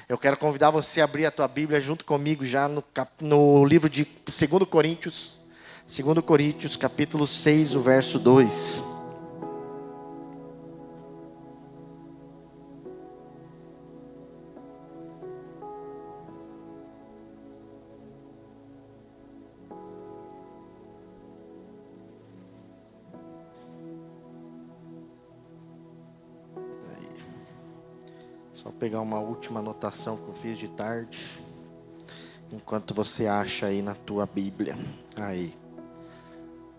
Eu quero convidar você a abrir a tua Bíblia junto comigo já no livro de 2 Coríntios. 2 Coríntios, capítulo 6, o verso 2. Só pegar uma última anotação que eu fiz de tarde. Enquanto você acha aí na tua Bíblia. Aí.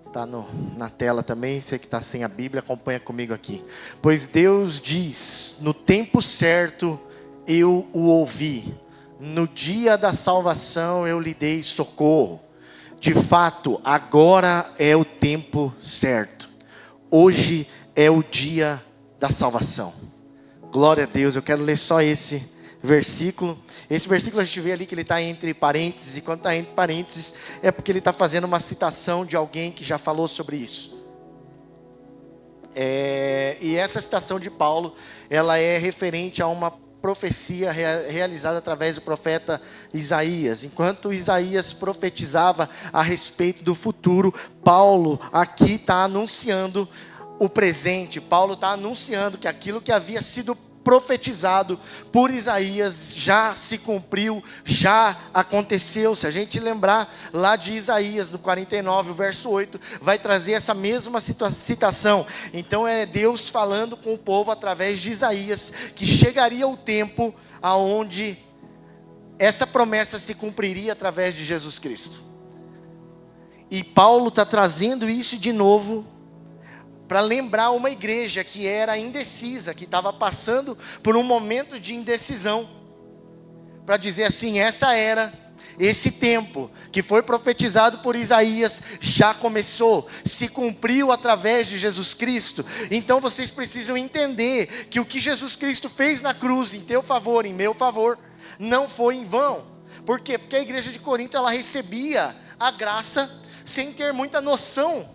Está na tela também. Você que está sem a Bíblia, acompanha comigo aqui. Pois Deus diz, no tempo certo eu o ouvi. No dia da salvação eu lhe dei socorro. De fato, agora é o tempo certo. Hoje é o dia da salvação. Glória a Deus, eu quero ler só esse versículo. Esse versículo a gente vê ali que ele está entre parênteses. E quando está entre parênteses é porque ele está fazendo uma citação de alguém que já falou sobre isso. E essa citação de Paulo, ela é referente a uma profecia realizada através do profeta Isaías. Enquanto Isaías profetizava a respeito do futuro, Paulo aqui está anunciando o presente. Paulo está anunciando que aquilo que havia sido profetizado por Isaías já se cumpriu, já aconteceu. Se a gente lembrar lá de Isaías, no 49, o verso 8, vai trazer essa mesma citação. Então é Deus falando com o povo através de Isaías, que chegaria o tempo aonde essa promessa se cumpriria através de Jesus Cristo. E Paulo está trazendo isso de novo, para lembrar uma igreja que era indecisa, que estava passando por um momento de indecisão, para dizer assim, essa era, esse tempo, que foi profetizado por Isaías, já começou, se cumpriu através de Jesus Cristo. Então vocês precisam entender, que o que Jesus Cristo fez na cruz, em teu favor, em meu favor, não foi em vão. Por quê? Porque a igreja de Corinto, ela recebia a graça, sem ter muita noção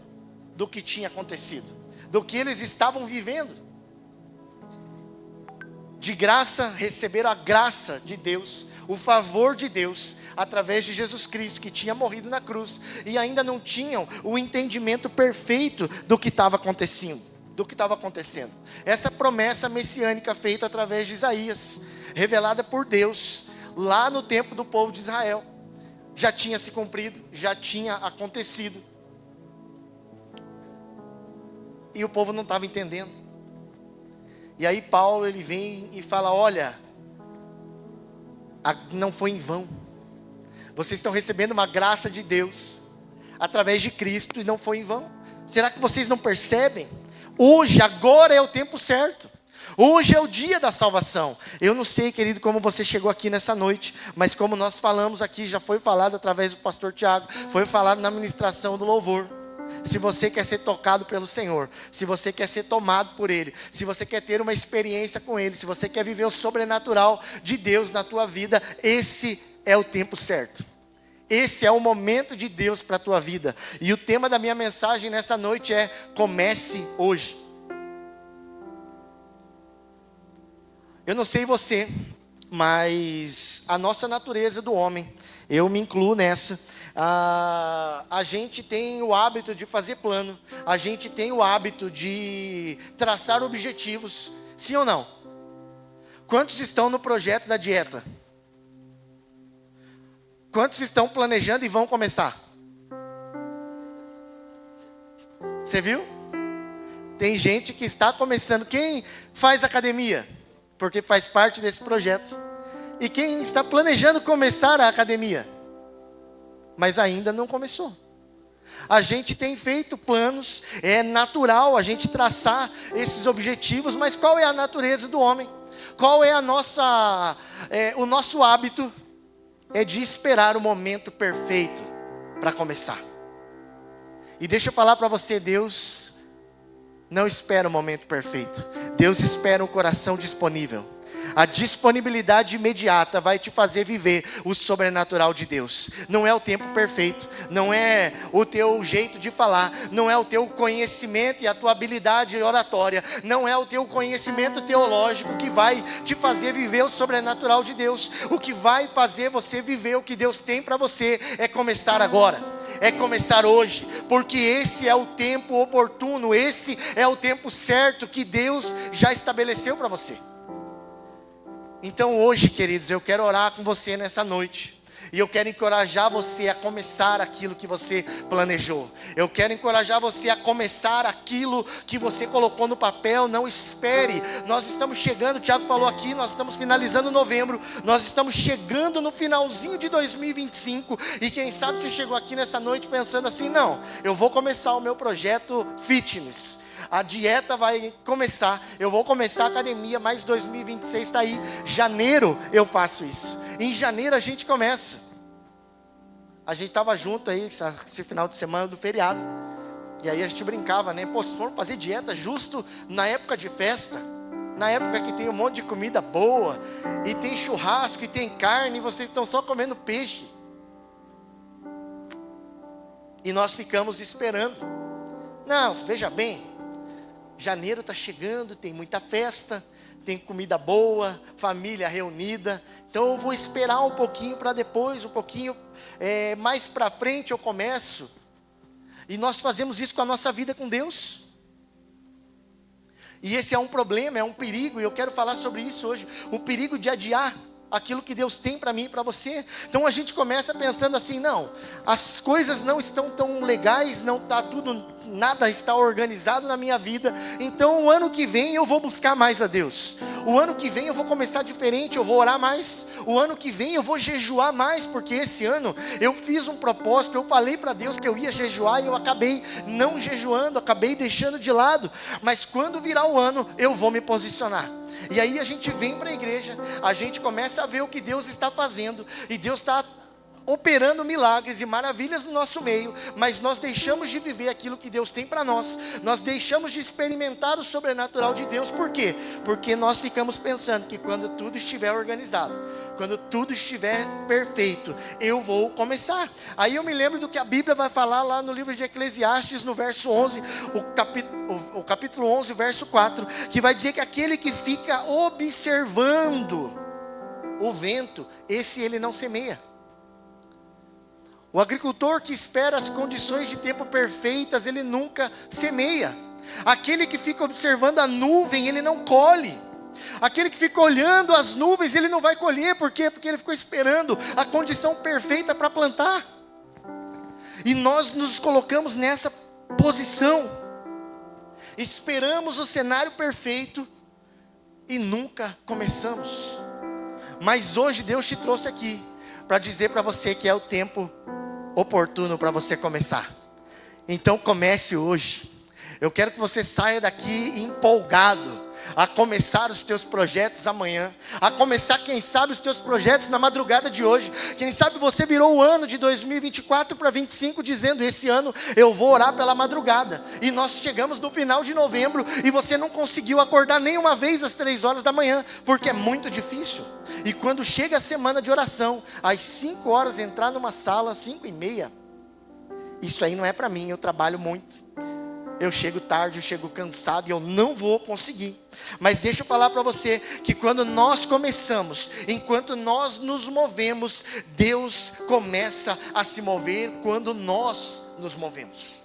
do que tinha acontecido, do que eles estavam vivendo. De graça, receberam a graça de Deus, o favor de Deus, através de Jesus Cristo, que tinha morrido na cruz, e ainda não tinham o entendimento perfeito do que estava acontecendo. Essa promessa messiânica feita através de Isaías, revelada por Deus, lá no tempo do povo de Israel, já tinha se cumprido, já tinha acontecido. E o povo não estava entendendo. E aí Paulo, ele vem e fala, olha, não foi em vão. Vocês estão recebendo uma graça de Deus, através de Cristo, e não foi em vão. Será que vocês não percebem? Hoje, agora é o tempo certo. Hoje é o dia da salvação. Eu não sei, querido, como você chegou aqui nessa noite, mas como nós falamos aqui, já foi falado através do pastor Tiago, foi falado na ministração do louvor. Se você quer ser tocado pelo Senhor, se você quer ser tomado por Ele, se você quer ter uma experiência com Ele, se você quer viver o sobrenatural de Deus na tua vida, esse é o tempo certo. Esse é o momento de Deus para a tua vida. E o tema da minha mensagem nessa noite é: comece hoje. Eu não sei você, mas a nossa natureza do homem, eu me incluo nessa, a gente tem o hábito de fazer plano, a gente tem o hábito de traçar objetivos, sim ou não? Quantos estão no projeto da dieta? Quantos estão planejando e vão começar? Você viu? Tem gente que está começando. Quem faz academia? Porque faz parte desse projeto. E quem está planejando começar a academia? Mas ainda não começou. A gente tem feito planos, é natural a gente traçar esses objetivos, mas qual é a natureza do homem? Qual é o nosso hábito? É de esperar o momento perfeito para começar. E deixa eu falar para você, Deus não espera o momento perfeito. Deus espera um coração disponível. A disponibilidade imediata vai te fazer viver o sobrenatural de Deus. Não é o tempo perfeito, não é o teu jeito de falar, não é o teu conhecimento e a tua habilidade oratória, não é o teu conhecimento teológico que vai te fazer viver o sobrenatural de Deus. O que vai fazer você viver o que Deus tem para você é começar agora, é começar hoje, porque esse é o tempo oportuno, esse é o tempo certo que Deus já estabeleceu para você. Então hoje, queridos, eu quero orar com você nessa noite. E eu quero encorajar você a começar aquilo que você planejou. Eu quero encorajar você a começar aquilo que você colocou no papel. Não espere. Nós estamos chegando, o Tiago falou aqui, nós estamos finalizando novembro. Nós estamos chegando no finalzinho de 2025. E quem sabe você chegou aqui nessa noite pensando assim, não, eu vou começar o meu projeto fitness. A dieta vai começar, eu vou começar a academia, mas 2026 está aí, janeiro eu faço isso. Em janeiro a gente começa. A gente estava junto aí, esse final de semana do feriado. E aí a gente brincava, né? Pô, se for fazer dieta justo na época de festa, na época que tem um monte de comida boa, e tem churrasco, e tem carne, e vocês estão só comendo peixe. E nós ficamos esperando. Não, veja bem, janeiro está chegando, tem muita festa, tem comida boa, família reunida. Então eu vou esperar um pouquinho para depois, um pouquinho mais para frente eu começo. E nós fazemos isso com a nossa vida com Deus. E esse é um problema, é um perigo, e eu quero falar sobre isso hoje. O perigo de adiar aquilo que Deus tem para mim e para você. Então a gente começa pensando assim, não, as coisas não estão tão legais, não está tudo, nada está organizado na minha vida, então o ano que vem eu vou buscar mais a Deus, o ano que vem eu vou começar diferente, eu vou orar mais, o ano que vem eu vou jejuar mais, porque esse ano eu fiz um propósito, eu falei para Deus que eu ia jejuar e eu acabei não jejuando, acabei deixando de lado, mas quando virar o ano eu vou me posicionar. E aí a gente vem para a igreja, a gente começa a ver o que Deus está fazendo, e Deus está operando milagres e maravilhas no nosso meio, mas nós deixamos de viver aquilo que Deus tem para nós deixamos de experimentar o sobrenatural de Deus. Por quê? Porque nós ficamos pensando que quando tudo estiver organizado, quando tudo estiver perfeito, eu vou começar. Aí eu me lembro do que a Bíblia vai falar lá no livro de Eclesiastes, no verso 11, o capítulo 11, verso 4, que vai dizer que aquele que fica observando o vento, esse ele não semeia. O agricultor que espera as condições de tempo perfeitas, ele nunca semeia. Aquele que fica observando a nuvem, ele não colhe. Aquele que fica olhando as nuvens, ele não vai colher. Por quê? Porque ele ficou esperando a condição perfeita para plantar. E nós nos colocamos nessa posição. Esperamos o cenário perfeito e nunca começamos. Mas hoje Deus te trouxe aqui para dizer para você que é o tempo oportuno para você começar. Então comece hoje. Eu quero que você saia daqui empolgado a começar os teus projetos amanhã, a começar, quem sabe, os teus projetos na madrugada de hoje. Quem sabe você virou o ano de 2024 para 2025 dizendo, esse ano eu vou orar pela madrugada, e nós chegamos no final de novembro, e você não conseguiu acordar nenhuma vez às 3 horas da manhã, porque é muito difícil. E quando chega a semana de oração, às 5 horas entrar numa sala, 5:30, isso aí não é para mim, eu trabalho muito. Eu chego tarde, eu chego cansado e eu não vou conseguir. Mas deixa eu falar para você que quando nós começamos, enquanto nós nos movemos, Deus começa a se mover quando nós nos movemos.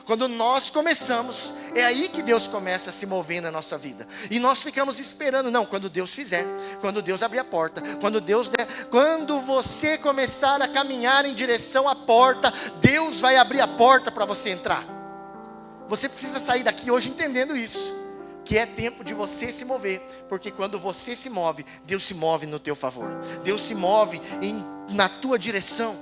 Quando nós começamos, é aí que Deus começa a se mover na nossa vida. E nós ficamos esperando, não, quando Deus fizer, quando Deus abrir a porta, quando Deus der, quando você começar a caminhar em direção à porta, Deus vai abrir a porta para você entrar. Você precisa sair daqui hoje entendendo isso, que é tempo de você se mover, porque quando você se move, Deus se move no teu favor, Deus se move na tua direção.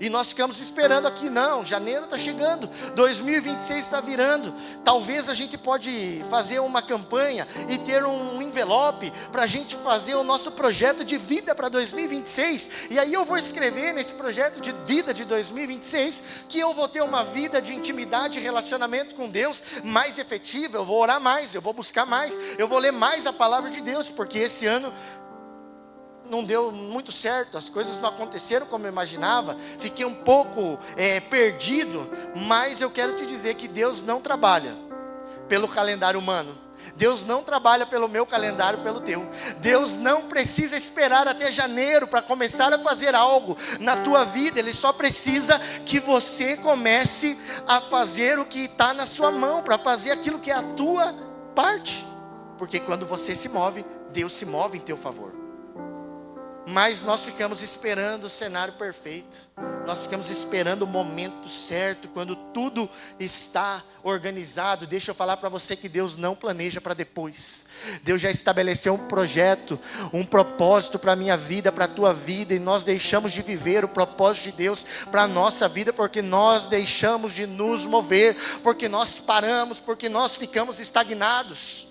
E nós ficamos esperando aqui, não, janeiro está chegando, 2026 está virando. Talvez a gente pode fazer uma campanha e ter um envelope para a gente fazer o nosso projeto de vida para 2026. E aí eu vou escrever nesse projeto de vida de 2026 que eu vou ter uma vida de intimidade e relacionamento com Deus mais efetiva. Eu vou orar mais, eu vou buscar mais, eu vou ler mais a palavra de Deus, porque esse ano não deu muito certo, as coisas não aconteceram como eu imaginava, fiquei um pouco perdido, mas eu quero te dizer que Deus não trabalha pelo calendário humano, Deus não trabalha pelo meu calendário, pelo teu. Deus não precisa esperar até janeiro para começar a fazer algo na tua vida, Ele só precisa que você comece a fazer o que está na sua mão, para fazer aquilo que é a tua parte, porque quando você se move, Deus se move em teu favor. Mas nós ficamos esperando o cenário perfeito, nós ficamos esperando o momento certo, quando tudo está organizado. Deixa eu falar para você que Deus não planeja para depois. Deus já estabeleceu um projeto, um propósito para a minha vida, para a tua vida, e nós deixamos de viver o propósito de Deus para a nossa vida, porque nós deixamos de nos mover, porque nós paramos, porque nós ficamos estagnados.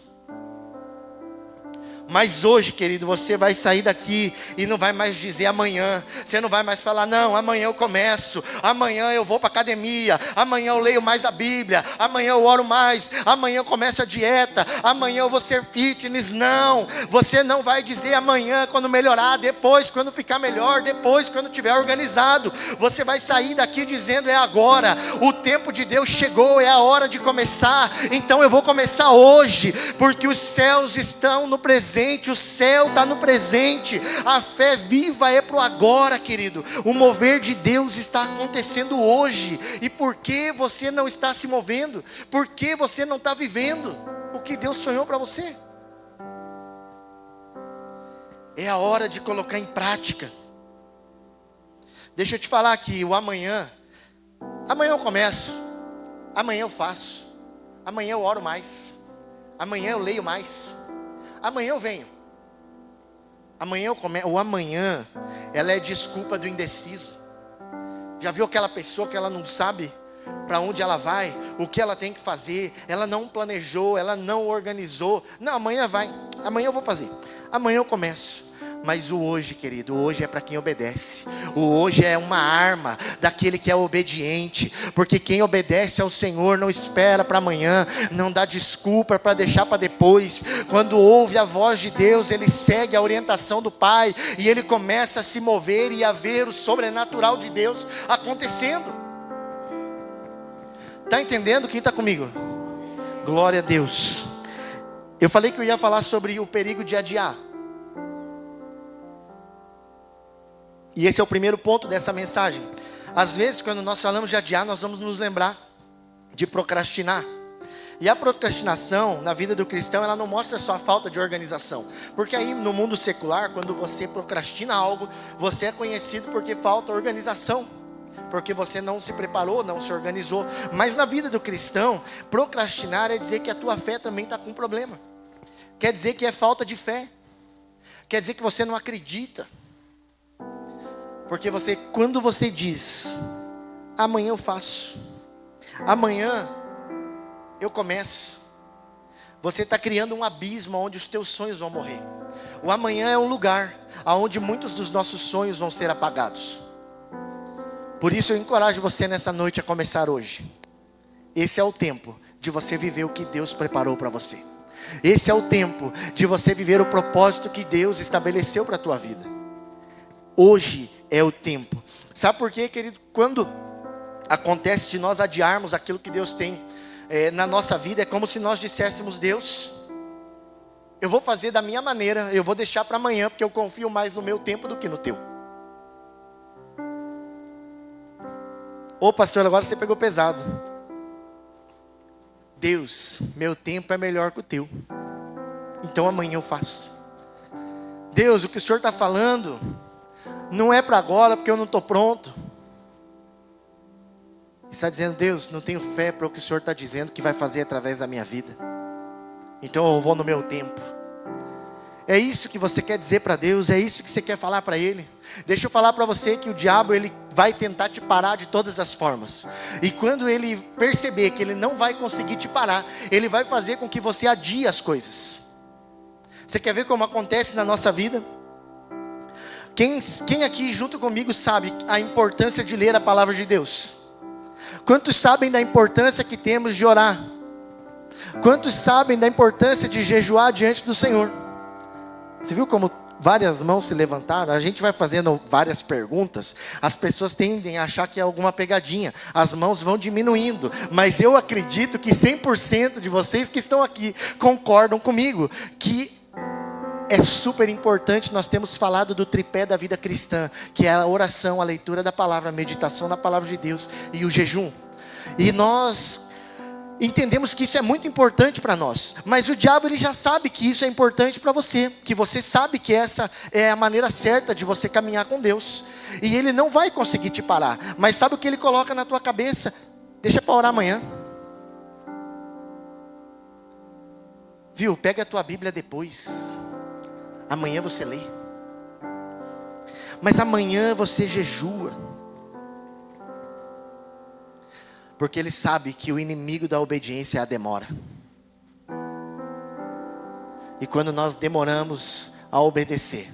Mas hoje, querido, você vai sair daqui e não vai mais dizer amanhã. Você não vai mais falar, não, amanhã eu começo, amanhã eu vou para a academia, amanhã eu leio mais a Bíblia, amanhã eu oro mais, amanhã eu começo a dieta, amanhã eu vou ser fitness. Não, você não vai dizer amanhã quando melhorar, depois quando ficar melhor, depois quando tiver organizado. Você vai sair daqui dizendo, é agora, o tempo de Deus chegou, é a hora de começar. Então eu vou começar hoje, porque os céus estão no presente. O céu está no presente, a fé viva é para o agora, querido. O mover de Deus está acontecendo hoje. E por que você não está se movendo? Por que você não está vivendo o que Deus sonhou para você? É a hora de colocar em prática. Deixa eu te falar aqui, o amanhã eu começo, amanhã eu faço, amanhã eu oro mais, amanhã eu leio mais, amanhã eu venho. Amanhã eu começo. O amanhã, ela é desculpa do indeciso. Já viu aquela pessoa que ela não sabe para onde ela vai, o que ela tem que fazer, ela não planejou, ela não organizou. Não, amanhã vai, amanhã eu vou fazer, amanhã eu começo. Mas o hoje, querido, o hoje é para quem obedece. O hoje é uma arma daquele que é obediente, porque quem obedece ao Senhor não espera para amanhã, não dá desculpa para deixar para depois. Quando ouve a voz de Deus, ele segue a orientação do Pai, e ele começa a se mover e a ver o sobrenatural de Deus acontecendo. Está entendendo quem está comigo? Glória a Deus. Eu falei que eu ia falar sobre o perigo de adiar. E esse é o primeiro ponto dessa mensagem. Às vezes, quando nós falamos de adiar, nós vamos nos lembrar de procrastinar. E a procrastinação, na vida do cristão, ela não mostra só a falta de organização. Porque aí, no mundo secular, quando você procrastina algo, você é conhecido porque falta organização. Porque você não se preparou, não se organizou. Mas na vida do cristão, procrastinar é dizer que a tua fé também está com problema. Quer dizer que é falta de fé. Quer dizer que você não acredita. Porque quando você diz, amanhã eu faço, amanhã eu começo, você está criando um abismo onde os teus sonhos vão morrer. O amanhã é um lugar onde muitos dos nossos sonhos vão ser apagados. Por isso eu encorajo você nessa noite a começar hoje. Esse é o tempo de você viver o que Deus preparou para você. Esse é o tempo de você viver o propósito que Deus estabeleceu para a tua vida. Hoje é o tempo. Sabe por quê, querido? Quando acontece de nós adiarmos aquilo que Deus tem na nossa vida, é como se nós disséssemos, Deus, eu vou fazer da minha maneira, eu vou deixar para amanhã, porque eu confio mais no meu tempo do que no teu. Ô pastor, agora você pegou pesado. Deus, meu tempo é melhor que o teu, então amanhã eu faço. Deus, o que o Senhor está falando não é para agora, porque eu não estou pronto. Está dizendo, Deus, não tenho fé para o que o Senhor está dizendo que vai fazer através da minha vida. Então eu vou no meu tempo. É isso que você quer dizer para Deus? É isso que você quer falar para Ele? Deixa eu falar para você que o diabo, ele vai tentar te parar de todas as formas. E quando ele perceber que ele não vai conseguir te parar, ele vai fazer com que você adie as coisas. Você quer ver como acontece na nossa vida? Quem aqui junto comigo sabe a importância de ler a palavra de Deus? Quantos sabem da importância que temos de orar? Quantos sabem da importância de jejuar diante do Senhor? Você viu como várias mãos se levantaram? A gente vai fazendo várias perguntas, as pessoas tendem a achar que é alguma pegadinha, as mãos vão diminuindo, mas eu acredito que 100% de vocês que estão aqui concordam comigo, que é super importante. Nós temos falado do tripé da vida cristã, que é a oração, a leitura da palavra, a meditação na palavra de Deus e o jejum. E nós entendemos que isso é muito importante para nós, mas o diabo, ele já sabe que isso é importante para você, que você sabe que essa é a maneira certa de você caminhar com Deus, e ele não vai conseguir te parar. Mas sabe o que ele coloca na tua cabeça? Deixa para orar amanhã. Viu? Pega a tua Bíblia depois, amanhã você lê, mas amanhã você jejua. Porque ele sabe que o inimigo da obediência é a demora. E quando nós demoramos a obedecer,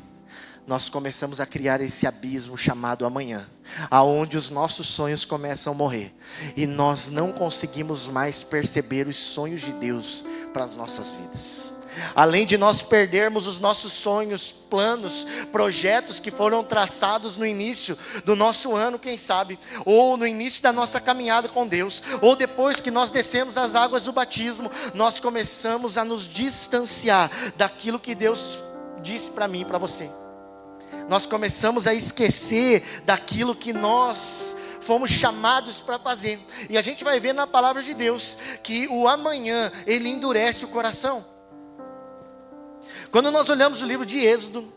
nós começamos a criar esse abismo chamado amanhã, aonde os nossos sonhos começam a morrer, e nós não conseguimos mais perceber os sonhos de Deus para as nossas vidas. Além de nós perdermos os nossos sonhos, planos, projetos que foram traçados no início do nosso ano, quem sabe, ou no início da nossa caminhada com Deus, ou depois que nós descemos as águas do batismo, nós começamos a nos distanciar daquilo que Deus disse para mim e para você. Nós começamos a esquecer daquilo que nós fomos chamados para fazer. E a gente vai ver na palavra de Deus que o amanhã, ele endurece o coração. Quando nós olhamos o livro de Êxodo,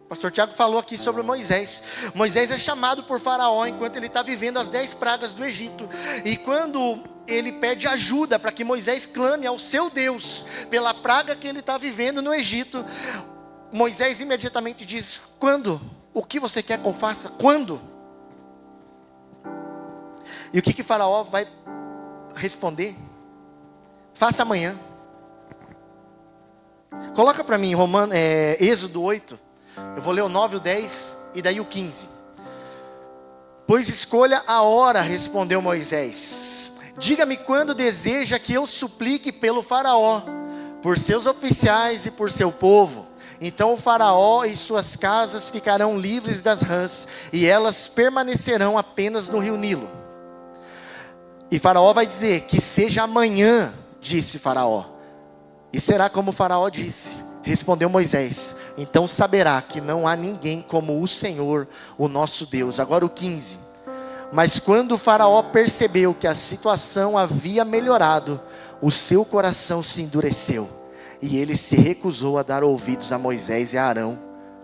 o pastor Tiago falou aqui sobre Moisés. Moisés é chamado por Faraó enquanto ele está vivendo as 10 pragas do Egito. E quando ele pede ajuda para que Moisés clame ao seu Deus pela praga que ele está vivendo no Egito, Moisés imediatamente diz: quando? O que você quer que eu faça? Quando? E o que Faraó vai responder? Faça amanhã. Coloca para mim Êxodo 8, eu vou ler o 9, o 10 e daí o 15. Pois escolha a hora, respondeu Moisés. Diga-me quando deseja que eu suplique pelo Faraó, por seus oficiais e por seu povo. Então o Faraó e suas casas ficarão livres das rãs, e elas permanecerão apenas no rio Nilo. E Faraó vai dizer: que seja amanhã, disse Faraó. E será como o Faraó disse. Respondeu Moisés: então saberá que não há ninguém como o Senhor, o nosso Deus. Agora o 15. Mas quando o Faraó percebeu que a situação havia melhorado, o seu coração se endureceu, e ele se recusou a dar ouvidos a Moisés e a Arão,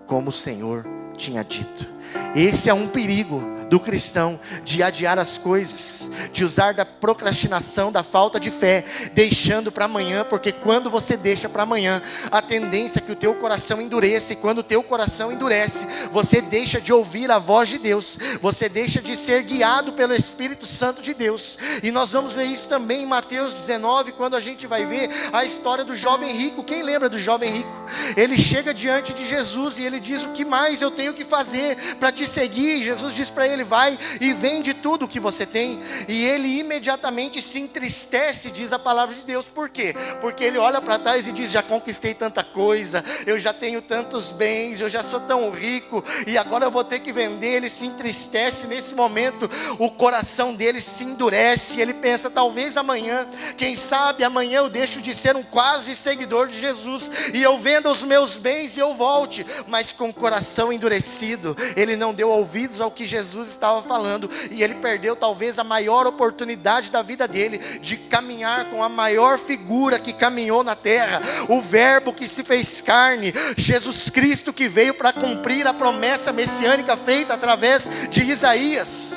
como o Senhor tinha dito. Esse é um perigo do cristão, de adiar as coisas, de usar da procrastinação, da falta de fé, deixando para amanhã, porque quando você deixa para amanhã, a tendência é que o teu coração endureça, e quando o teu coração endurece, você deixa de ouvir a voz de Deus, você deixa de ser guiado pelo Espírito Santo de Deus. E nós vamos ver isso também em Mateus 19, quando a gente vai ver a história do jovem rico. Quem lembra do jovem rico? Ele chega diante de Jesus e ele diz: o que mais eu tenho que fazer para te seguir? Jesus diz para ele: vai e vende tudo o que você tem. E ele imediatamente se entristece, diz a palavra de Deus. Por quê? Porque ele olha para trás e diz: já conquistei tanta coisa, eu já tenho tantos bens, eu já sou tão rico, e agora eu vou ter que vender. Ele se entristece nesse momento, o coração dele se endurece, ele pensa: talvez amanhã, quem sabe amanhã eu deixo de ser um quase seguidor de Jesus, e eu venda os meus bens e eu volte. Mas com o coração endurecido, ele não deu ouvidos ao que Jesus estava falando, e ele perdeu talvez a maior oportunidade da vida dele, de caminhar com a maior figura que caminhou na terra, o verbo que se fez carne, Jesus Cristo, que veio para cumprir a promessa messiânica feita através de Isaías,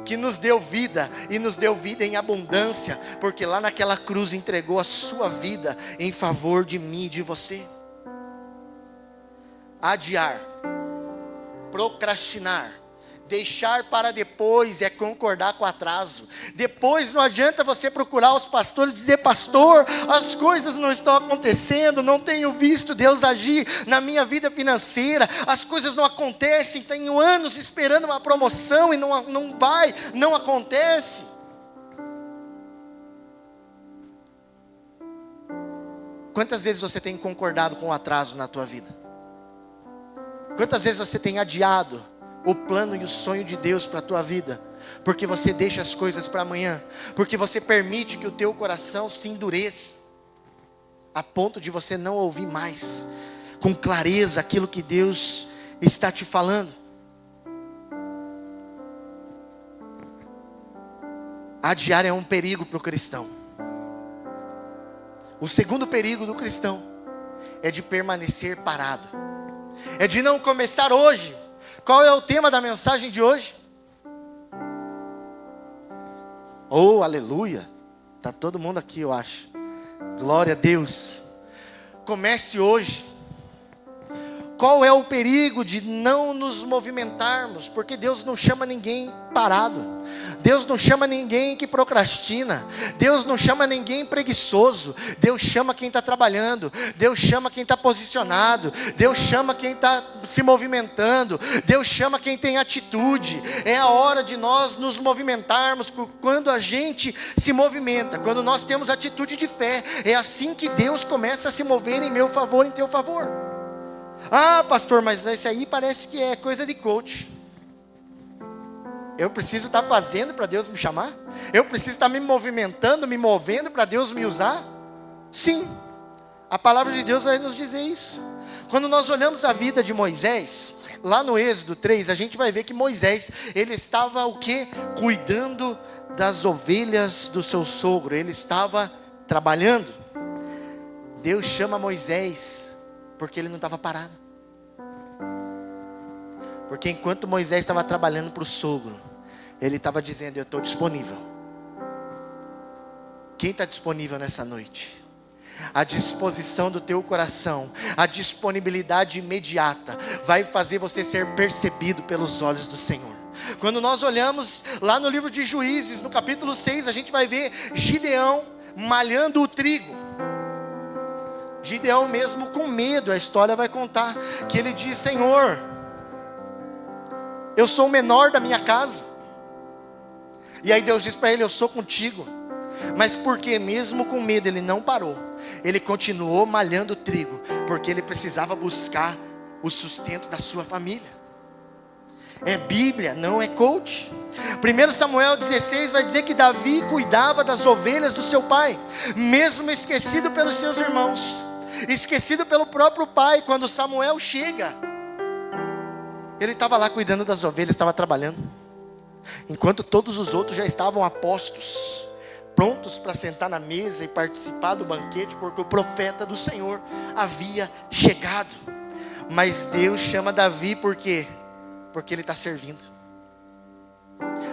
que nos deu vida, e nos deu vida em abundância, porque lá naquela cruz entregou a sua vida em favor de mim e de você. Adiar, procrastinar, deixar para depois é concordar com atraso. Depois não adianta você procurar os pastores e dizer: pastor, as coisas não estão acontecendo, não tenho visto Deus agir na minha vida financeira, as coisas não acontecem, tenho anos esperando uma promoção e não acontece. Quantas vezes você tem concordado com o atraso na tua vida? Quantas vezes você tem adiado o plano e o sonho de Deus para a tua vida? Porque você deixa as coisas para amanhã. Porque você permite que o teu coração se endureça, a ponto de você não ouvir mais com clareza aquilo que Deus está te falando. Adiar é um perigo para o cristão. O segundo perigo do cristão é de permanecer parado, é de não começar hoje. Qual é o tema da mensagem de hoje? Oh, aleluia! Está todo mundo aqui, eu acho. Glória a Deus. Comece hoje. Qual é o perigo de não nos movimentarmos? Porque Deus não chama ninguém parado. Deus não chama ninguém que procrastina. Deus não chama ninguém preguiçoso. Deus chama quem está trabalhando. Deus chama quem está posicionado. Deus chama quem está se movimentando. Deus chama quem tem atitude. É a hora de nós nos movimentarmos. Quando a gente se movimenta, quando nós temos atitude de fé, é assim que Deus começa a se mover em meu favor, em teu favor. Ah, pastor, mas esse aí parece que é coisa de coach. Eu preciso estar fazendo para Deus me chamar? Eu preciso estar me movimentando, me movendo para Deus me usar? Sim, a palavra de Deus vai nos dizer isso. Quando nós olhamos a vida de Moisés, lá no Êxodo 3, a gente vai ver que Moisés, ele estava o quê? Cuidando das ovelhas do seu sogro. Ele estava trabalhando. Deus chama Moisés porque ele não estava parado. Porque enquanto Moisés estava trabalhando para o sogro, ele estava dizendo: eu estou disponível. Quem está disponível nessa noite? A disposição do teu coração, a disponibilidade imediata, vai fazer você ser percebido pelos olhos do Senhor. Quando nós olhamos lá no livro de Juízes, no capítulo 6, a gente vai ver Gideão malhando o trigo. Gideão mesmo com medo, a história vai contar, que ele diz: Senhor, eu sou o menor da minha casa. E aí Deus diz para ele: eu sou contigo. Mas porque mesmo com medo ele não parou, ele continuou malhando trigo, porque ele precisava buscar o sustento da sua família. É Bíblia, não é coach. 1 Samuel 16 vai dizer que Davi cuidava das ovelhas do seu pai, mesmo esquecido pelos seus irmãos, esquecido pelo próprio pai. Quando Samuel chega, ele estava lá cuidando das ovelhas, estava trabalhando, enquanto todos os outros já estavam a postos, prontos para sentar na mesa e participar do banquete, porque o profeta do Senhor havia chegado. Mas Deus chama Davi por quê? Porque ele está servindo,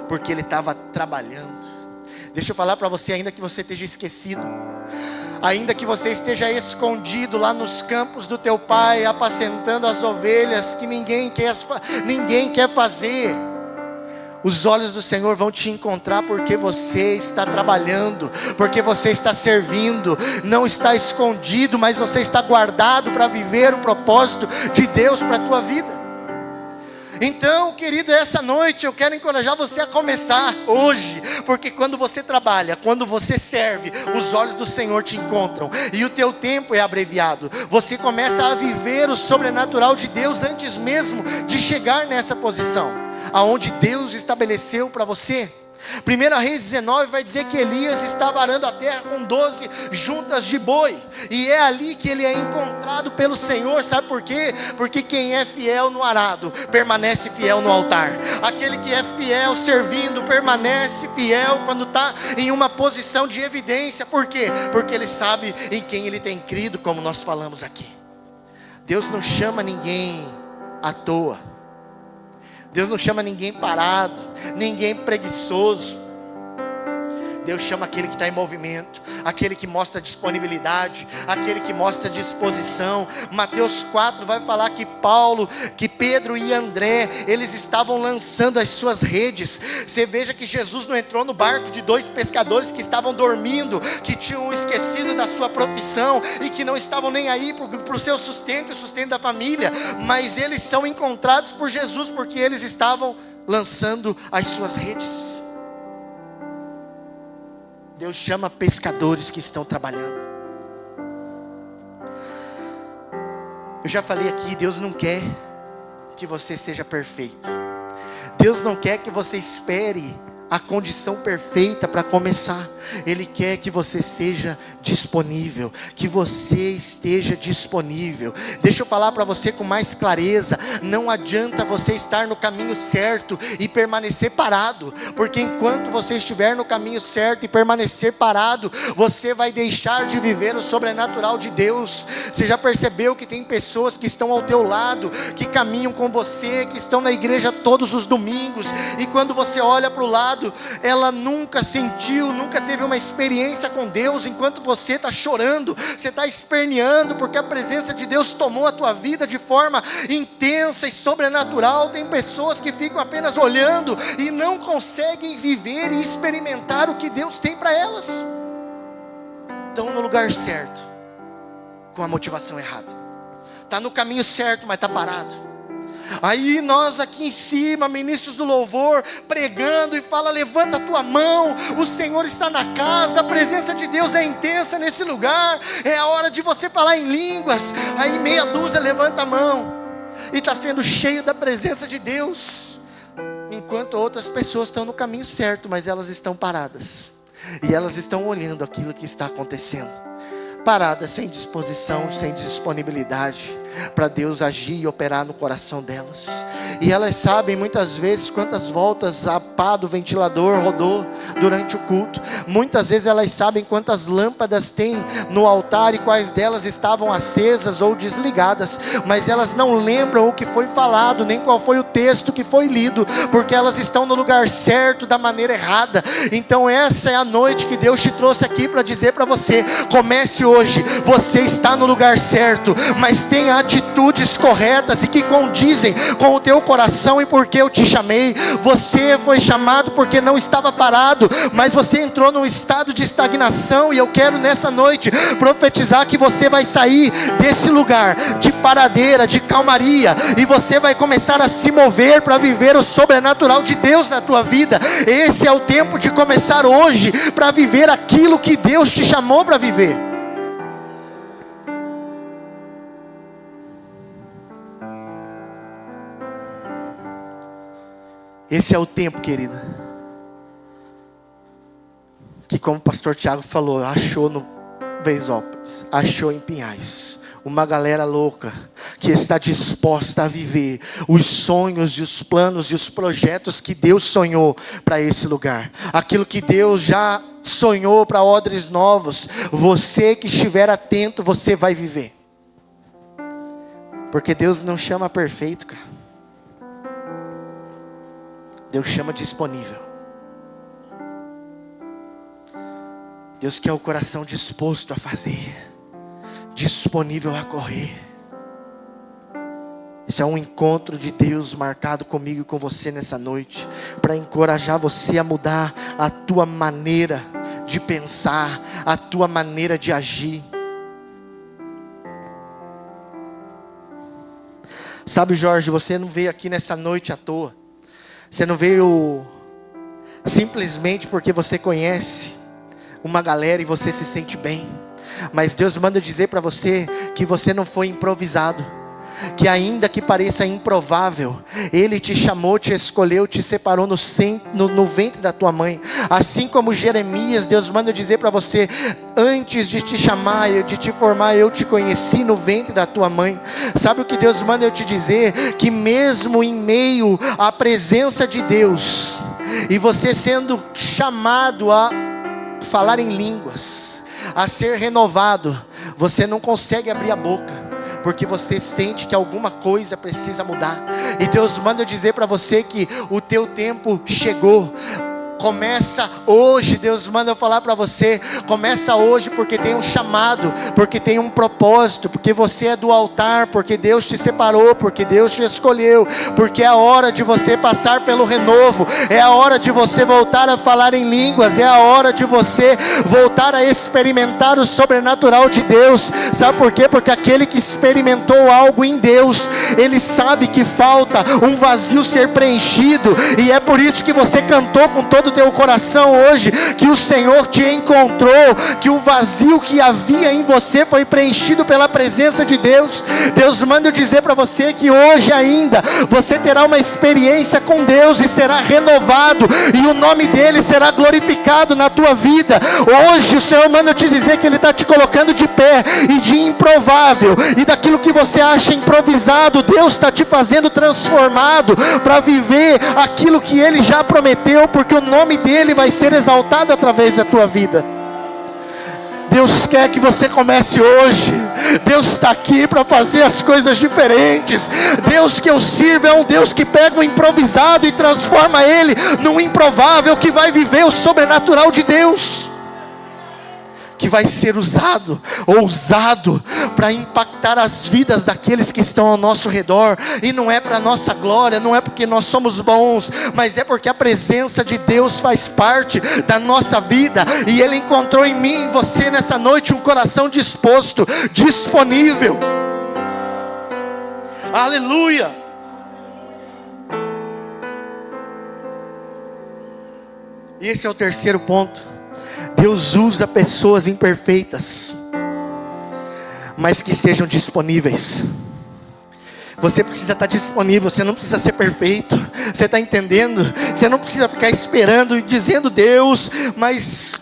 porque ele estava trabalhando. Deixa eu falar para você, ainda que você esteja esquecido, ainda que você esteja escondido lá nos campos do teu pai, apacentando as ovelhas que ninguém quer fazer, os olhos do Senhor vão te encontrar, porque você está trabalhando, porque você está servindo, não está escondido, mas você está guardado para viver o propósito de Deus para a tua vida. Então, querido, essa noite eu quero encorajar você a começar hoje, porque quando você trabalha, quando você serve, os olhos do Senhor te encontram, e o teu tempo é abreviado. Você começa a viver o sobrenatural de Deus antes mesmo de chegar nessa posição, aonde Deus estabeleceu para você. 1 Reis 19 vai dizer que Elias estava arando a terra com 12 juntas de boi, e é ali que ele é encontrado pelo Senhor. Sabe por quê? Porque quem é fiel no arado, permanece fiel no altar. Aquele que é fiel servindo, permanece fiel quando está em uma posição de evidência. Por quê? Porque ele sabe em quem ele tem crido, como nós falamos aqui. Deus não chama ninguém à toa. Deus não chama ninguém parado, ninguém preguiçoso. Deus chama aquele que está em movimento, aquele que mostra disponibilidade, aquele que mostra disposição. Mateus 4 vai falar que Pedro e André, eles estavam lançando as suas redes. Você veja que Jesus não entrou no barco de 2 pescadores que estavam dormindo, que tinham esquecido da sua profissão e que não estavam nem aí para o seu sustento e o sustento da família, mas eles são encontrados por Jesus porque eles estavam lançando as suas redes. Deus chama pescadores que estão trabalhando. Eu já falei aqui, Deus não quer que você seja perfeito. Deus não quer que você espere a condição perfeita para começar. Ele quer que você seja disponível, que você esteja disponível. Deixa eu falar para você com mais clareza: não adianta você estar no caminho certo e permanecer parado, porque enquanto você estiver no caminho certo e permanecer parado, você vai deixar de viver o sobrenatural de Deus. Você já percebeu que tem pessoas que estão ao teu lado, que caminham com você, que estão na igreja todos os domingos, e quando você olha para o lado, ela nunca sentiu, nunca teve uma experiência com Deus. Enquanto você está chorando, você está esperneando, porque a presença de Deus tomou a tua vida de forma intensa e sobrenatural. Tem pessoas que ficam apenas olhando e não conseguem viver e experimentar o que Deus tem para elas. Estão no lugar certo, com a motivação errada. Está no caminho certo, mas está parado. Aí nós aqui em cima, ministros do louvor, pregando e fala: levanta a tua mão, o Senhor está na casa, a presença de Deus é intensa nesse lugar, é a hora de você falar em línguas. Aí meia dúzia levanta a mão e está sendo cheio da presença de Deus, enquanto outras pessoas estão no caminho certo, mas elas estão paradas, e elas estão olhando aquilo que está acontecendo, paradas, sem disposição, sem disponibilidade para Deus agir e operar no coração delas. E elas sabem muitas vezes quantas voltas a pá do ventilador rodou durante o culto. Muitas vezes elas sabem quantas lâmpadas tem no altar e quais delas estavam acesas ou desligadas, mas elas não lembram o que foi falado, nem qual foi o texto que foi lido, porque elas estão no lugar certo da maneira errada. Então essa é a noite que Deus te trouxe aqui para dizer para você: comece hoje. Você está no lugar certo, mas tenha atitudes corretas e que condizem com o teu coração e porque eu te chamei. Você foi chamado porque não estava parado, mas você entrou num estado de estagnação, e eu quero nessa noite profetizar que você vai sair desse lugar de paradeira, de calmaria, e você vai começar a se mover para viver o sobrenatural de Deus na tua vida. Esse é o tempo de começar hoje para viver aquilo que Deus te chamou para viver. Esse é o tempo, querida, que, como o pastor Tiago falou, achou no Vesópolis, achou em Pinhais, uma galera louca, que está disposta a viver os sonhos e os planos e os projetos que Deus sonhou para esse lugar. Aquilo que Deus já sonhou para Odres Novos. Você que estiver atento, você vai viver. Porque Deus não chama perfeito, cara. Deus chama disponível. Deus quer o coração disposto a fazer, disponível a correr. Esse é um encontro de Deus marcado comigo e com você nessa noite, para encorajar você a mudar a tua maneira de pensar, a tua maneira de agir. Sabe, Jorge, você não veio aqui nessa noite à toa. Você não veio simplesmente porque você conhece uma galera e você se sente bem. Mas Deus manda dizer para você que você não foi improvisado, que ainda que pareça improvável, Ele te chamou, te escolheu, te separou no ventre da tua mãe. Assim como Jeremias, Deus manda dizer para você: antes de te chamar, de te formar, eu te conheci no ventre da tua mãe. Sabe o que Deus manda eu te dizer? Que mesmo em meio à presença de Deus, e você sendo chamado a falar em línguas, a ser renovado, você não consegue abrir a boca, porque você sente que alguma coisa precisa mudar. E Deus manda eu dizer para você que o teu tempo chegou. Começa hoje. Deus manda eu falar para você, começa hoje, porque tem um chamado, porque tem um propósito, porque você é do altar, porque Deus te separou, porque Deus te escolheu, porque é a hora de você passar pelo renovo, é a hora de você voltar a falar em línguas, é a hora de você voltar a experimentar o sobrenatural de Deus. Sabe por quê? Porque aquele que experimentou algo em Deus, ele sabe que falta um vazio ser preenchido, e é por isso que você cantou com todo o teu coração hoje, que o Senhor te encontrou, que o vazio que havia em você foi preenchido pela presença de Deus. Deus manda eu dizer para você que hoje ainda você terá uma experiência com Deus e será renovado, e o nome dele será glorificado na tua vida. Hoje o Senhor manda eu te dizer que ele está te colocando de pé, e de improvável, e daquilo que você acha improvisado, Deus está te fazendo transformado para viver aquilo que ele já prometeu, porque o nome dele vai ser exaltado através da tua vida. Deus quer que você comece hoje. Deus está aqui para fazer as coisas diferentes. Deus que eu sirvo é um Deus que pega um improvisado e transforma ele num improvável, que vai viver o sobrenatural de Deus, que vai ser ousado para impactar as vidas daqueles que estão ao nosso redor. E não é para nossa glória, não é porque nós somos bons, mas é porque a presença de Deus faz parte da nossa vida, e ele encontrou em mim, em você nessa noite, um coração disposto, disponível. Aleluia. E esse é o terceiro ponto. Deus usa pessoas imperfeitas, mas que estejam disponíveis. Você precisa estar disponível, você não precisa ser perfeito. Você está entendendo? Você não precisa ficar esperando e dizendo: Deus, mas...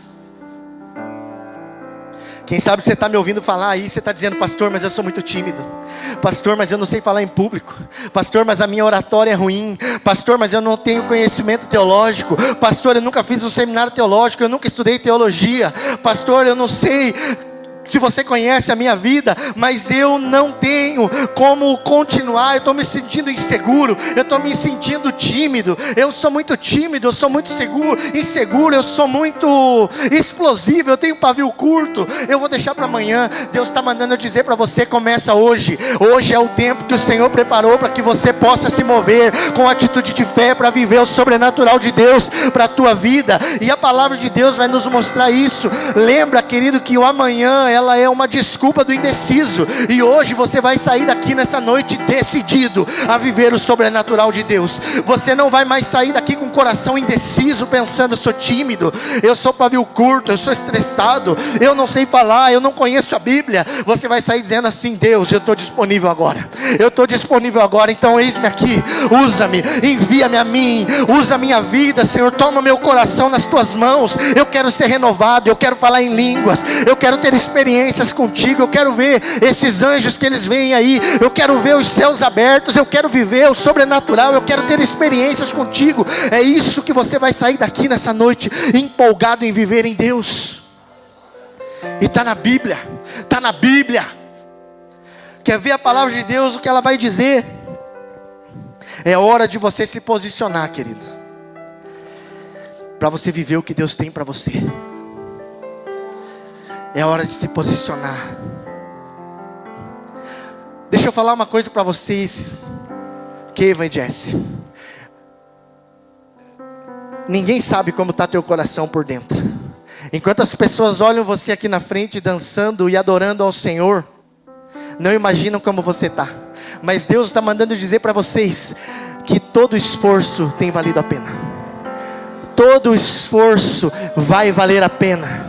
Quem sabe você está me ouvindo falar aí, você está dizendo: pastor, mas eu sou muito tímido. Pastor, mas eu não sei falar em público. Pastor, mas a minha oratória é ruim. Pastor, mas eu não tenho conhecimento teológico. Pastor, eu nunca fiz um seminário teológico, eu nunca estudei teologia. Pastor, eu não sei se você conhece a minha vida, mas eu não tenho como continuar. Eu estou me sentindo inseguro, eu estou me sentindo tímido. Eu sou muito tímido, eu sou muito inseguro, eu sou muito explosivo, eu tenho pavio curto. Eu vou deixar para amanhã. Deus está mandando eu dizer para você: começa hoje. Hoje é o tempo que o Senhor preparou para que você possa se mover com atitude de fé, para viver o sobrenatural de Deus para a tua vida. E a palavra de Deus vai nos mostrar isso. Lembra, querido, que o amanhã ela é uma desculpa do indeciso, e hoje você vai sair daqui nessa noite decidido a viver o sobrenatural de Deus. Você não vai mais sair daqui com o coração indeciso, pensando: eu sou tímido, eu sou pavio curto, eu sou estressado, eu não sei falar, eu não conheço a Bíblia. Você vai sair dizendo assim: Deus, eu estou disponível agora, eu estou disponível agora, então eis-me aqui, usa-me, envia-me a mim, usa a minha vida, Senhor, toma meu coração nas tuas mãos. Eu quero ser renovado, eu quero falar em línguas, eu quero ter experiências contigo, eu quero ver esses anjos que eles vêm aí, eu quero ver os céus abertos, eu quero viver o sobrenatural, eu quero ter experiências contigo. É isso que você vai sair daqui nessa noite, empolgado em viver em Deus. E está na Bíblia, está na Bíblia. Quer ver a palavra de Deus, o que ela vai dizer? É hora de você se posicionar, querido, para você viver o que Deus tem para você. É hora de se posicionar. Deixa eu falar uma coisa para vocês, Kevin e Jesse. Ninguém sabe como está teu coração por dentro. Enquanto as pessoas olham você aqui na frente dançando e adorando ao Senhor, não imaginam como você está. Mas Deus está mandando dizer para vocês que todo esforço tem valido a pena. Todo esforço vai valer a pena.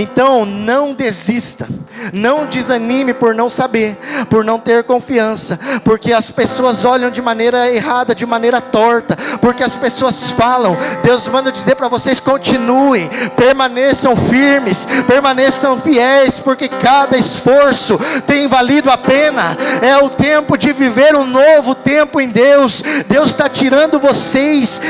Então não desista, não desanime por não saber, por não ter confiança, porque as pessoas olham de maneira errada, de maneira torta, porque as pessoas falam. Deus manda dizer para vocês: continuem, permaneçam firmes, permaneçam fiéis, porque cada esforço tem valido a pena. É o tempo de viver um novo tempo em Deus. Deus está tirando vocês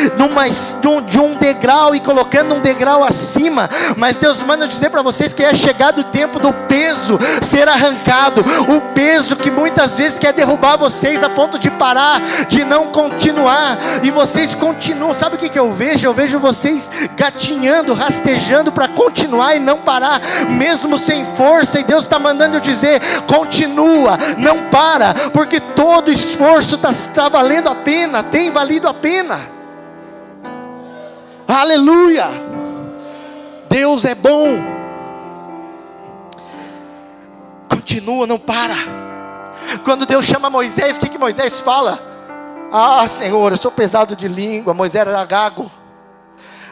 de um degrau e colocando um degrau acima, mas Deus manda dizer para para vocês que é chegado o tempo do peso ser arrancado. O peso que muitas vezes quer derrubar vocês a ponto de parar, de não continuar. E vocês continuam. Sabe o que eu vejo? Eu vejo vocês gatinhando, rastejando para continuar e não parar, mesmo sem força. E Deus está mandando eu dizer: continua, não para, porque todo esforço está valendo a pena, tem valido a pena. Aleluia! Deus é bom. Continua, não para. Quando Deus chama Moisés, o que Moisés fala? Ah, Senhor, eu sou pesado de língua. Moisés era gago.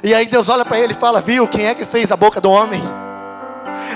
E aí Deus olha para ele e fala: viu, quem é que fez a boca do homem?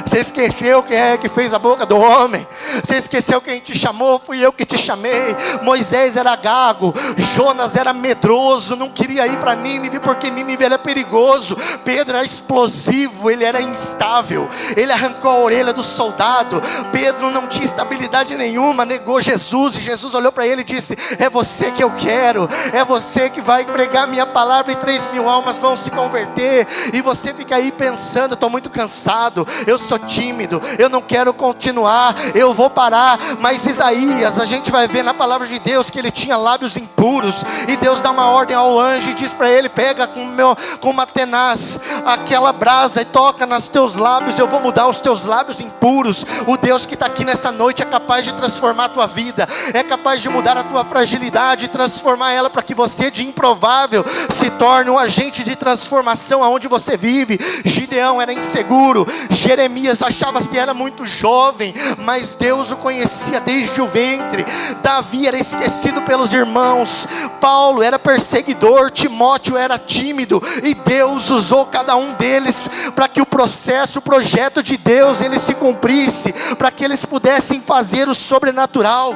Você esqueceu quem é que fez a boca do homem? Você esqueceu quem te chamou? Fui eu que te chamei. Moisés era gago, Jonas era medroso, não queria ir para Nínive porque Nínive era perigoso. Pedro era explosivo, ele era instável, ele arrancou a orelha do soldado. Pedro não tinha estabilidade nenhuma, negou Jesus, e Jesus olhou para ele e disse: é você que eu quero, é você que vai pregar minha palavra e 3.000 almas vão se converter. E você fica aí pensando: estou muito cansado, eu sou tímido, eu não quero continuar, eu vou parar. Mas Isaías, a gente vai ver na palavra de Deus que ele tinha lábios impuros, e Deus dá uma ordem ao anjo e diz para ele: pega com uma tenaz aquela brasa e toca nos teus lábios, eu vou mudar os teus lábios impuros. O Deus que está aqui nessa noite é capaz de transformar a tua vida, é capaz de mudar a tua fragilidade e transformar ela para que você, de improvável, se torne um agente de transformação aonde você vive. Gideão era inseguro, Jeremias achava que era muito jovem, mas Deus o conhecia desde o ventre. Davi era esquecido pelos irmãos, Paulo era perseguidor, Timóteo era tímido, e Deus usou cada um deles para que o processo, o projeto de Deus, ele se cumprisse, para que eles pudessem fazer o sobrenatural.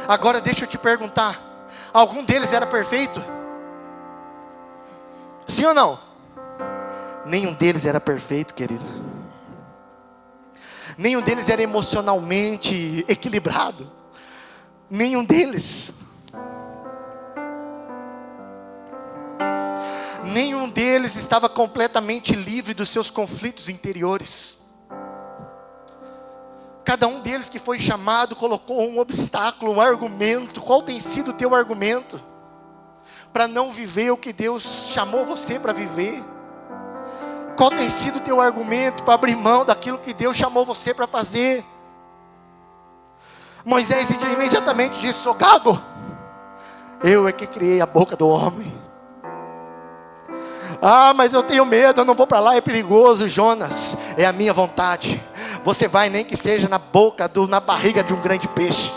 Agora deixa eu te perguntar: algum deles era perfeito? Sim ou não? Nenhum deles era perfeito, querido. Nenhum deles era emocionalmente equilibrado. Nenhum deles. Nenhum deles estava completamente livre dos seus conflitos interiores. Cada um deles que foi chamado colocou um obstáculo, um argumento. Qual tem sido o teu argumento para não viver o que Deus chamou você para viver? Qual tem sido o teu argumento para abrir mão daquilo que Deus chamou você para fazer? Moisés imediatamente disse: sou gago, eu é que criei a boca do homem. Ah, mas eu tenho medo, eu não vou para lá, é perigoso. Jonas, é a minha vontade. Você vai, nem que seja na barriga de um grande peixe.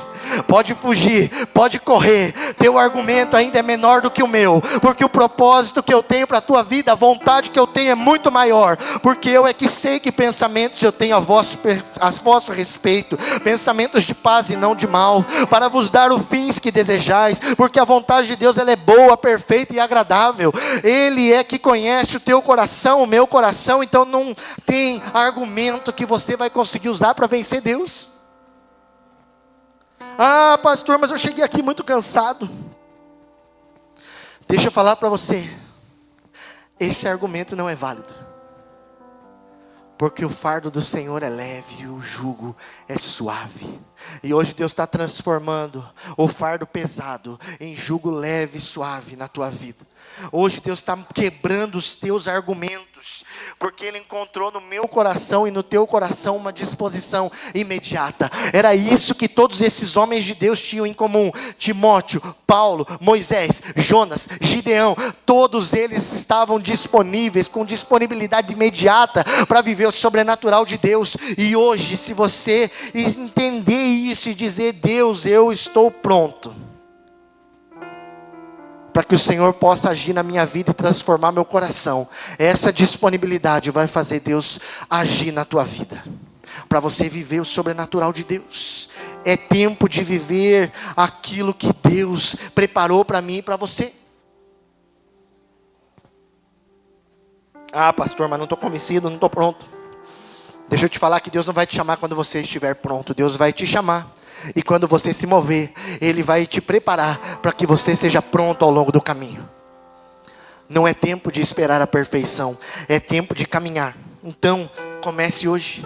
Pode fugir, pode correr. Teu argumento ainda é menor do que o meu, porque o propósito que eu tenho para a tua vida, a vontade que eu tenho é muito maior. Porque eu é que sei que pensamentos eu tenho a vosso respeito, pensamentos de paz e não de mal, para vos dar os fins que desejais. Porque a vontade de Deus, ela é boa, perfeita e agradável. Ele é que conhece o teu coração, o meu coração. Então não tem argumento que você vai conseguir usar para vencer Deus. Ah, pastor, mas eu cheguei aqui muito cansado. Deixa eu falar para você, esse argumento não é válido. Porque o fardo do Senhor é leve e o jugo é suave. E hoje Deus está transformando o fardo pesado em jugo leve e suave na tua vida. Hoje Deus está quebrando os teus argumentos, porque Ele encontrou no meu coração e no teu coração uma disposição imediata. Era isso que todos esses homens de Deus tinham em comum: Timóteo, Paulo, Moisés, Jonas, Gideão. Todos eles estavam disponíveis, com disponibilidade imediata para viver o sobrenatural de Deus. E hoje, se você entender isso e dizer: Deus, eu estou pronto para que o Senhor possa agir na minha vida e transformar meu coração, essa disponibilidade vai fazer Deus agir na tua vida, para você viver o sobrenatural de Deus. É tempo de viver aquilo que Deus preparou para mim e para você. Ah, pastor, mas não estou convencido, não estou pronto. Deixa eu te falar que Deus não vai te chamar quando você estiver pronto. Deus vai te chamar, e quando você se mover, Ele vai te preparar para que você seja pronto ao longo do caminho. Não é tempo de esperar a perfeição, é tempo de caminhar. Então, comece hoje.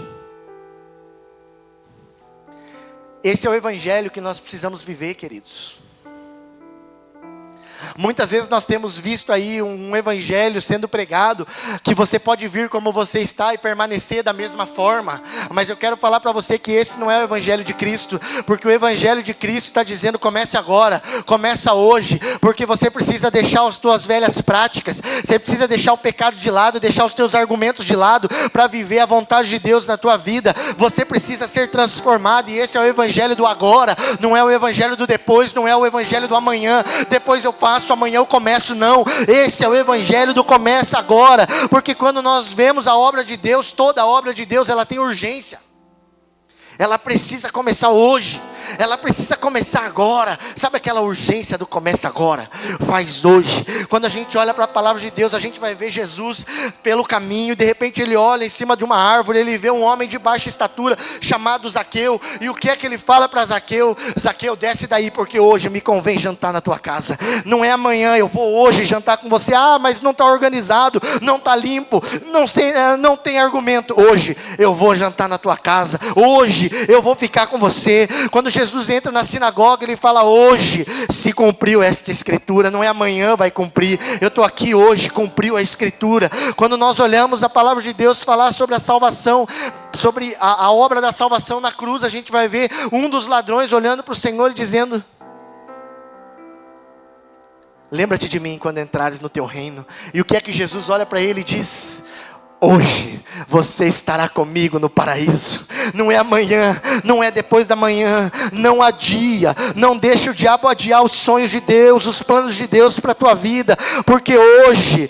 Esse é o evangelho que nós precisamos viver, queridos. Muitas vezes nós temos visto aí um evangelho sendo pregado, que você pode vir como você está e permanecer da mesma forma, mas eu quero falar para você que esse não é o evangelho de Cristo, porque o evangelho de Cristo está dizendo: comece agora, começa hoje, porque você precisa deixar as tuas velhas práticas, você precisa deixar o pecado de lado, deixar os teus argumentos de lado, para viver a vontade de Deus na tua vida. Você precisa ser transformado, e esse é o evangelho do agora, não é o evangelho do depois, não é o evangelho do amanhã, depois eu faço, amanhã eu começo, não. Esse é o evangelho do começa agora, porque quando nós vemos a obra de Deus, toda a obra de Deus, ela tem urgência. Ela precisa começar hoje, ela precisa começar agora. Sabe aquela urgência do começa agora? Faz hoje. Quando a gente olha para a palavra de Deus, a gente vai ver Jesus pelo caminho. De repente ele olha em cima de uma árvore, ele vê um homem de baixa estatura chamado Zaqueu. E o que é que ele fala para Zaqueu? Zaqueu, desce daí, porque hoje me convém jantar na tua casa. Não é amanhã, eu vou hoje jantar com você. Ah, mas não está organizado, não está limpo, não tem argumento. Hoje eu vou jantar na tua casa. Hoje eu vou ficar com você. Quando Jesus entra na sinagoga, ele fala: hoje se cumpriu esta escritura, não é amanhã vai cumprir, eu estou aqui hoje, cumpriu a escritura. Quando nós olhamos a palavra de Deus falar sobre a salvação, sobre a obra da salvação na cruz, a gente vai ver um dos ladrões olhando para o Senhor e dizendo: lembra-te de mim quando entrares no teu reino. E o que é que Jesus olha para ele e diz? Hoje você estará comigo no paraíso. Não é amanhã, não é depois da manhã. Não adia, não deixe o diabo adiar os sonhos de Deus, os planos de Deus para a tua vida, porque hoje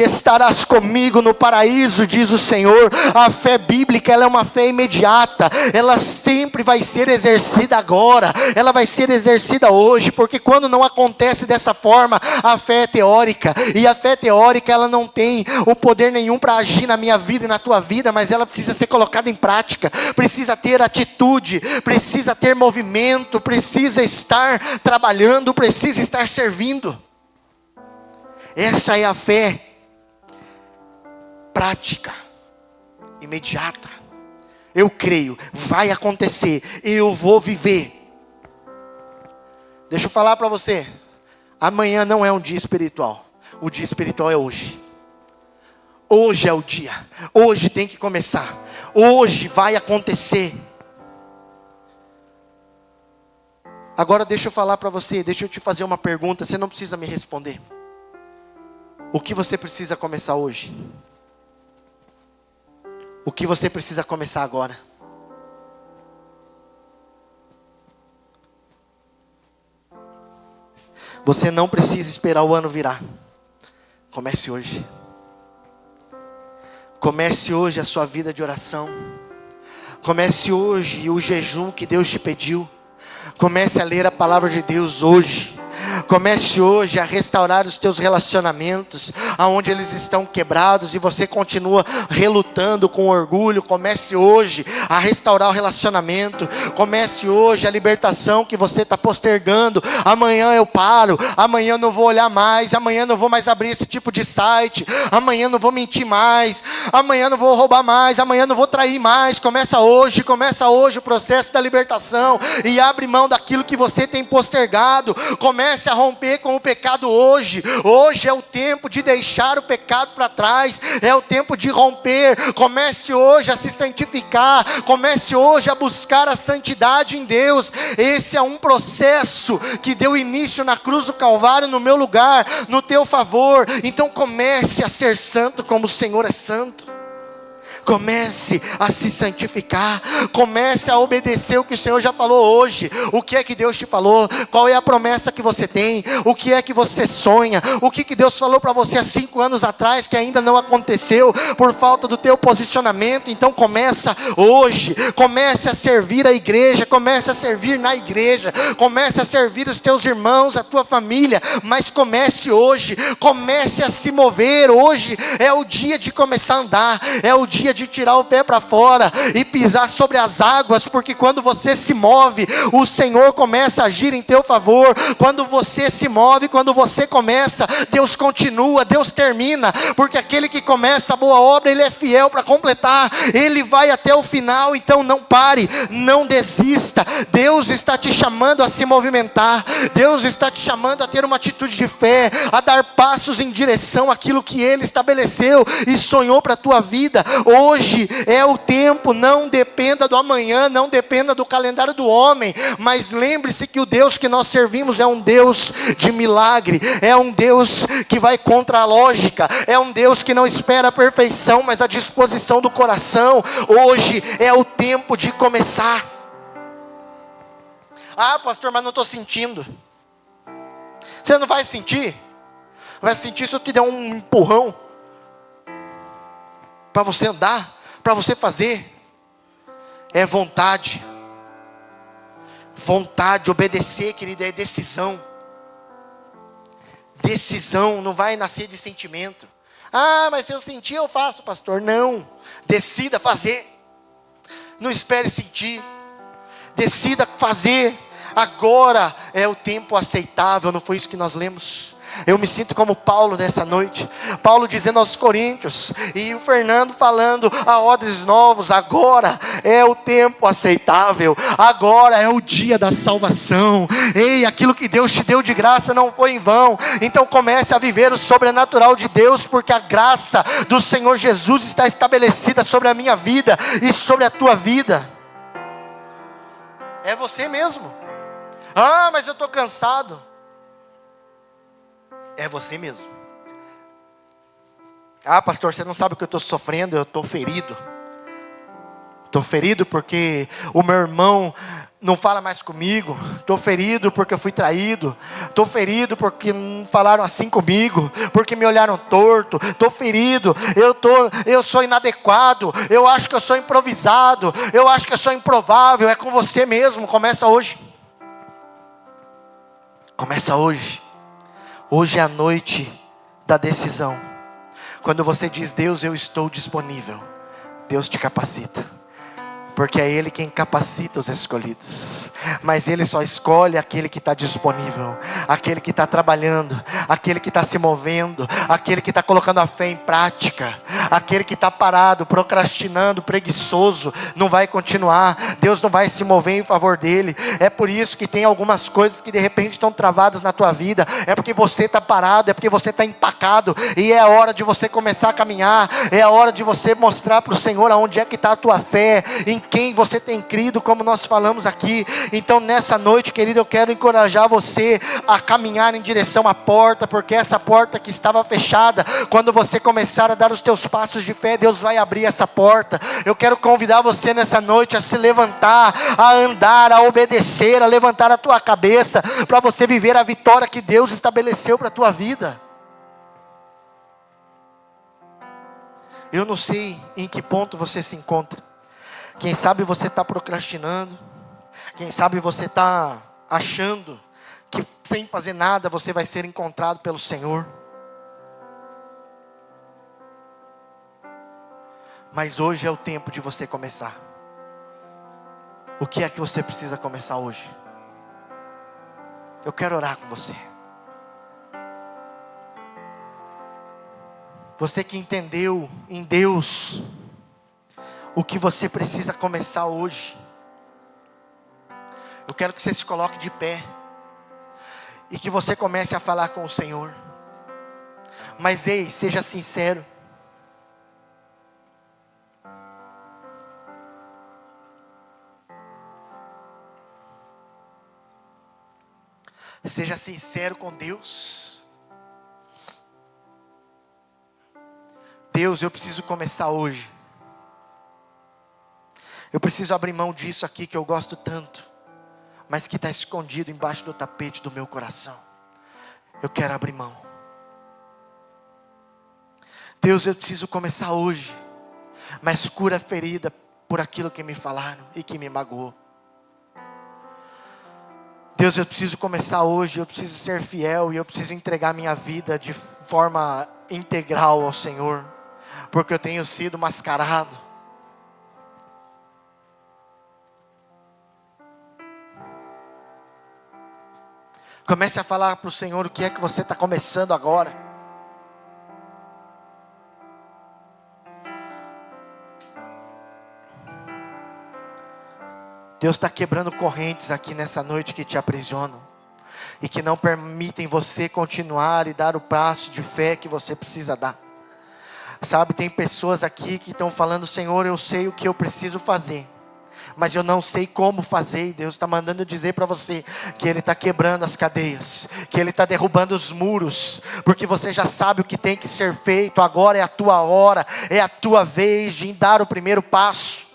estarás comigo no paraíso, diz o Senhor. A fé bíblica, ela é uma fé imediata, ela sempre vai ser exercida agora, ela vai ser exercida hoje, porque quando não acontece dessa forma, a fé é teórica, e a fé teórica, ela não tem o poder nenhum para agir na minha vida e na tua vida, mas ela precisa ser colocada em prática, precisa ter atitude, precisa ter movimento, precisa estar trabalhando, precisa estar servindo. Essa é a fé prática, imediata. Eu creio, vai acontecer, eu vou viver. Deixa eu falar para você, amanhã não é um dia espiritual, o dia espiritual é hoje. Hoje é o dia, hoje tem que começar, hoje vai acontecer. Agora deixa eu falar para você, deixa eu te fazer uma pergunta, você não precisa me responder. O que você precisa começar hoje? O que você precisa começar agora? Você não precisa esperar o ano virar. Comece hoje. Comece hoje a sua vida de oração. Comece hoje o jejum que Deus te pediu. Comece a ler a palavra de Deus hoje. Comece hoje a restaurar os teus relacionamentos, aonde eles estão quebrados e você continua relutando com orgulho. Comece hoje a restaurar o relacionamento. Comece hoje a libertação que você está postergando. Amanhã eu paro, amanhã eu não vou olhar mais, amanhã eu não vou mais abrir esse tipo de site, amanhã eu não vou mentir mais, amanhã eu não vou roubar mais, amanhã eu não vou trair mais. Começa hoje o processo da libertação e abre mão daquilo que você tem postergado. Comece a romper com o pecado hoje. Hoje é o tempo de deixar o pecado para trás, é o tempo de romper. Comece hoje a se santificar, comece hoje a buscar a santidade em Deus. Esse é um processo que deu início na cruz do Calvário, no meu lugar, no teu favor. Então comece a ser santo como o Senhor é santo. Comece a se santificar, comece a obedecer o que o Senhor já falou hoje. O que é que Deus te falou? Qual é a promessa que você tem? O que é que você sonha? O que Deus falou para você há 5 anos atrás que ainda não aconteceu por falta do teu posicionamento? Então começa hoje, comece a servir a igreja, comece a servir na igreja, comece a servir os teus irmãos, a tua família, mas comece hoje, comece a se mover. Hoje é o dia de começar a andar, é o dia dia de tirar o pé para fora e pisar sobre as águas, porque quando você se move, o Senhor começa a agir em teu favor. Quando você se move, quando você começa, Deus continua, Deus termina, porque aquele que começa a boa obra, Ele é fiel para completar, Ele vai até o final. Então não pare, não desista. Deus está te chamando a se movimentar, Deus está te chamando a ter uma atitude de fé, a dar passos em direção àquilo que Ele estabeleceu e sonhou para a tua vida. Hoje é o tempo, não dependa do amanhã, não dependa do calendário do homem, mas lembre-se que o Deus que nós servimos é um Deus de milagre, é um Deus que vai contra a lógica, é um Deus que não espera a perfeição, mas a disposição do coração. Hoje é o tempo de começar. Ah, pastor, mas não estou sentindo. Você não vai sentir? Vai sentir se eu te der um empurrão para você andar, para você fazer. É vontade. Vontade, obedecer, querido, é decisão. Decisão não vai nascer de sentimento. Ah, mas se eu sentir eu faço, pastor. Não, decida fazer. Não espere sentir. Decida fazer. Agora é o tempo aceitável. Não foi isso que nós lemos? Eu me sinto como Paulo nessa noite. Paulo dizendo aos coríntios, e o Fernando falando a odres novos: agora é o tempo aceitável, agora é o dia da salvação. Ei, aquilo que Deus te deu de graça não foi em vão. Então comece a viver o sobrenatural de Deus, porque a graça do Senhor Jesus está estabelecida sobre a minha vida e sobre a tua vida. É você mesmo. Ah, mas eu estou cansado. É você mesmo. Ah, pastor, você não sabe o que eu estou sofrendo. Eu estou ferido. Estou ferido porque o meu irmão não fala mais comigo. Estou ferido porque eu fui traído. Estou ferido porque não falaram assim comigo, porque me olharam torto. Estou ferido, eu sou inadequado. Eu acho que eu sou improvisado. Eu acho que eu sou improvável. É com você mesmo. Começa hoje. Começa hoje. Hoje é a noite da decisão. Quando você diz: Deus, eu estou disponível, Deus te capacita. Porque é Ele quem capacita os escolhidos. Mas Ele só escolhe aquele que está disponível, aquele que está trabalhando, aquele que está se movendo, aquele que está colocando a fé em prática. Aquele que está parado, procrastinando, preguiçoso, não vai continuar. Deus não vai se mover em favor dele. É por isso que tem algumas coisas que de repente estão travadas na tua vida. É porque você está parado, é porque você está empacado. E é a hora de você começar a caminhar. É a hora de você mostrar para o Senhor aonde é que está a tua fé, em quem você tem crido, como nós falamos aqui. Então nessa noite, querido, eu quero encorajar você a caminhar em direção à porta, porque essa porta que estava fechada, quando você começar a dar os teus passos de fé, Deus vai abrir essa porta. Eu quero convidar você nessa noite a se levantar, a andar, a obedecer, a levantar a tua cabeça, para você viver a vitória que Deus estabeleceu para a tua vida. Eu não sei em que ponto você se encontra. Quem sabe você está procrastinando. Quem sabe você está achando que sem fazer nada você vai ser encontrado pelo Senhor. Mas hoje é o tempo de você começar. O que é que você precisa começar hoje? Eu quero orar com você. Você que entendeu em Deus o que você precisa começar hoje. Eu quero que você se coloque de pé e que você comece a falar com o Senhor. Mas ei, seja sincero. Seja sincero com Deus. Deus, eu preciso começar hoje. Eu preciso abrir mão disso aqui que eu gosto tanto, mas que está escondido embaixo do tapete do meu coração. Eu quero abrir mão. Deus, eu preciso começar hoje, mas cura a ferida por aquilo que me falaram e que me magoou. Deus, eu preciso começar hoje, eu preciso ser fiel e eu preciso entregar minha vida de forma integral ao Senhor. porque eu tenho sido mascarado. Comece a falar para o Senhor o que é que você está começando agora. Deus está quebrando correntes aqui nessa noite que te aprisionam e que não permitem você continuar e dar o passo de fé que você precisa dar. Sabe, tem pessoas aqui que estão falando: Senhor, eu sei o que eu preciso fazer, mas eu não sei como fazer. E Deus está mandando eu dizer para você que Ele está quebrando as cadeias, que Ele está derrubando os muros, porque você já sabe o que tem que ser feito. Agora é a tua hora, é a tua vez de dar o primeiro passo.